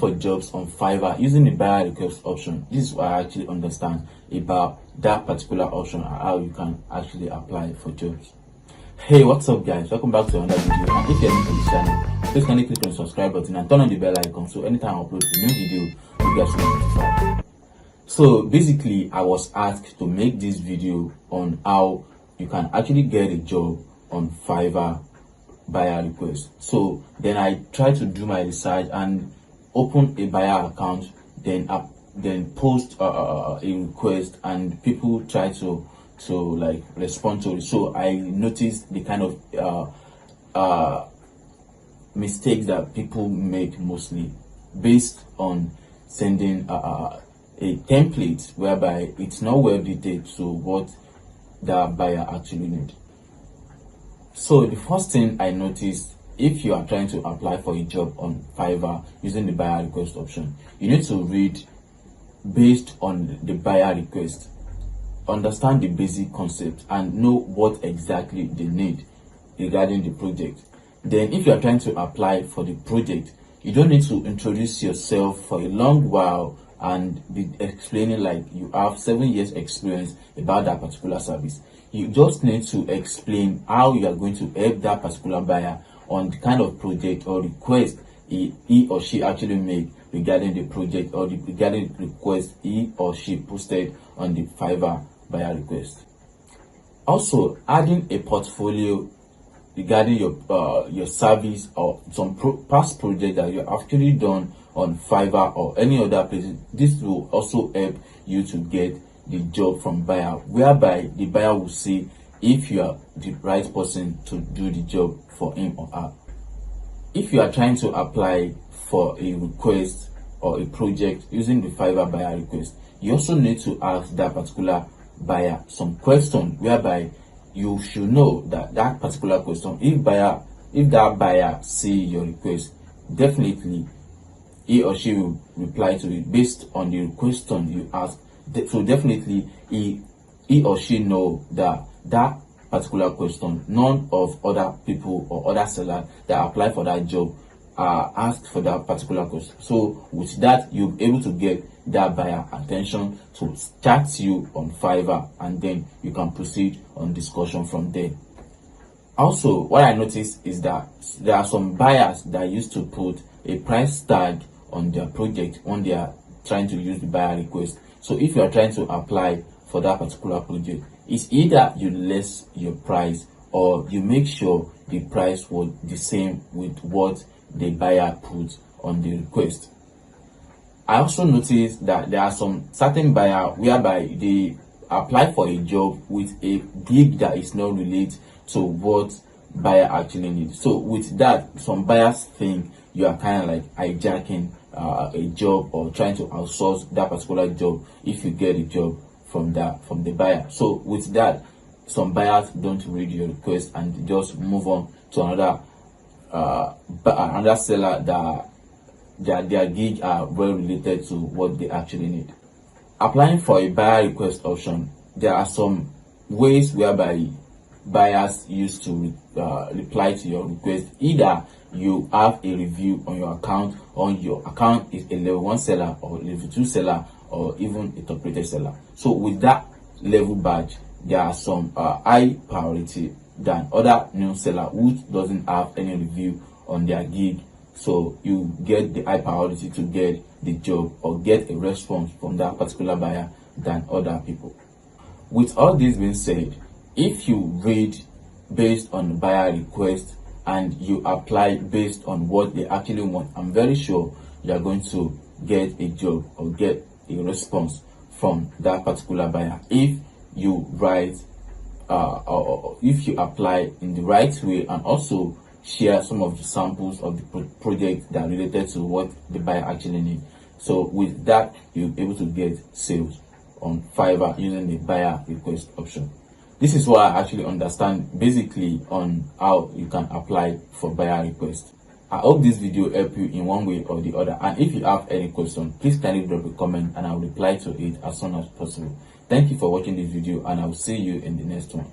for jobs on Fiverr using the buyer request option. This is what I actually understand about that particular option and how you can actually apply for jobs. Hey, what's up guys, welcome back to another video. And if you're new to this channel, please kindly click on the subscribe button and turn on the bell icon so anytime I upload a new video you guys will be notified. So basically I was asked to make this video on how you can actually get a job on Fiverr buyer request. So then I tried to do my research and open a buyer account, then post a request, and people try to like respond to it. So I noticed the kind of mistakes that people make, mostly based on sending a template whereby it's not well detailed to what the buyer actually need. So the first thing I noticed, if you are trying to apply for a job on Fiverr using the buyer request option, you need to read based on the buyer request, understand the basic concept and know what exactly they need regarding the project. Then if you are trying to apply for the project, you don't need to introduce yourself for a long while and be explaining like you have 7 years experience about that particular service. You just need to explain how you are going to help that particular buyer on the kind of project or request he or she actually made regarding the project, or regarding the request he or she posted on the Fiverr buyer request. Also, adding a portfolio regarding your service or some past project that you have actually done on Fiverr or any other places. This will also help you to get the job from buyer, whereby the buyer will see if you are the right person to do the job for him or her. If you are trying to apply for a request or a project using the Fiverr buyer request, you also need to ask that particular buyer some questions whereby you should know that particular question, if that buyer see your request, definitely he or she will reply to it based on the question you ask. So definitely he or she know that particular question, none of other people or other sellers that apply for that job are asked for that particular question. So with that, you'll be able to get that buyer attention to chat you on Fiverr, and then you can proceed on discussion from there. Also, what I noticed is that there are some buyers that used to put a price tag on their project when they are trying to use the buyer request. So if you are trying to apply for that particular project, it's either you less your price or you make sure the price was the same with what the buyer put on the request. I also noticed that there are some certain buyer whereby they apply for a job with a gig that is not related to what buyer actually needs. So with that, some buyers think you are kind of like hijacking a job or trying to outsource that particular job if you get a job from the buyer. So with that, some buyers don't read your request and just move on to another seller that their gig are well related to what they actually need. Applying for a buyer request option, there are some ways whereby buyers used to reply to your request. Either you have a review on your account, or your account is a level 1 seller or level 2 seller or even a top rated seller. So with that level badge, there are some high priority than other new seller who doesn't have any review on their gig. So you get the high priority to get the job or get a response from that particular buyer than other people. With all this being said, if you read based on the buyer request and you apply based on what they actually want, I'm very sure you are going to get a job or get a response from that particular buyer if you write or if you apply in the right way and also share some of the samples of the project that are related to what the buyer actually needs. So with that, you'll be able to get sales on Fiverr using the buyer request option. This is what I actually understand basically on how you can apply for buyer request. I hope this video helped you in one way or the other, and if you have any question, please kindly drop a comment and I'll reply to it as soon as possible. Thank you for watching this video, and I'll see you in the next one.